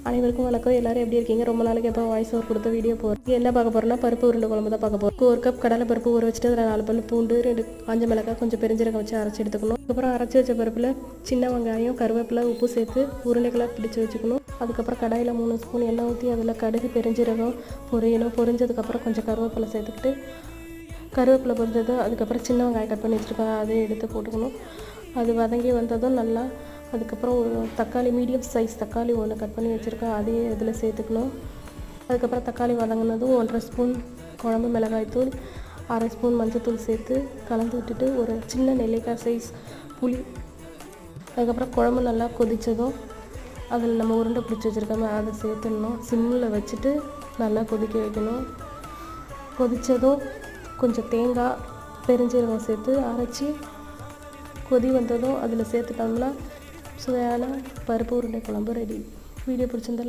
அனைவருக்கும் வணக்கம். எல்லாரும் எப்படி இருக்கீங்க? ரொம்ப நாளைக்கு அப்புறம் வாய்ஸ் ஓவர் கொடுத்த வீடியோ போகிறோம். என்ன பார்க்க போகிறோம்னா பருப்பு உருண்டை குழம்பு தான் பார்க்க போகிறோம். 1 கப் கடலை பருப்பு ஊற வச்சுட்டு அதில் 4 பல் பூண்டு, 2 காஞ்ச மிளகாய், கொஞ்சம் பெருஞ்சீரகம் வச்சு அரைச்சி எடுத்துக்கணும். அதுக்கப்புறம் அரைச்சி வச்ச பருப்பில் சின்ன வெங்காயம், கருவேப்பிலை, உப்பு சேர்த்து உருண்டைகளாக பிடிச்சி வச்சுக்கணும். அதுக்கப்புறம் கடாயில் 3 ஸ்பூன் எண்ணெய் ஊற்றி அதில் கடுகு, பெருஞ்சீரகம் பொரியணும். பொரிஞ்சதுக்கப்புறம் கொஞ்சம் கருவேப்பிலை சேர்த்துக்கிட்டு கருவேப்பிலை பொரிஞ்சதும் அதுக்கப்புறம் சின்ன வெங்காயம் கட் பண்ணி வச்சுருக்கோம், அதையும் எடுத்து போட்டுக்கணும். அது வதங்கி வந்ததும் நல்லா அதுக்கப்புறம் ஒரு தக்காளி, மீடியம் சைஸ் தக்காளி 1 கட் பண்ணி வச்சுருக்கேன், அதையும் இதில் சேர்த்துக்கணும். அதுக்கப்புறம் தக்காளி வதங்கினதும் 1.5 ஸ்பூன் குழம்பு மிளகாய்த்தூள், 1/2 ஸ்பூன் மஞ்சள்தூள் சேர்த்து கலந்து விட்டுட்டு ஒரு சின்ன நெல்லிக்காய் சைஸ் புளி. அதுக்கப்புறம் குழம்பு நல்லா கொதித்ததும் அதில் நம்ம உருண்டை பிடிச்சி வச்சுருக்கோமே அதை சேர்த்துடணும். சிம்மில் வச்சுட்டு நல்லா கொதிக்க வைக்கணும். கொதித்ததும் கொஞ்சம் தேங்காய், பெருஞ்சீரகம் சேர்த்து அரைச்சி கொதி வந்ததும் அதில் சேர்த்துட்டோம்னா சுவையான பருப்பு உருண்டை குழம்பு ரெடி. வீடியோ பிடிச்சிருந்தா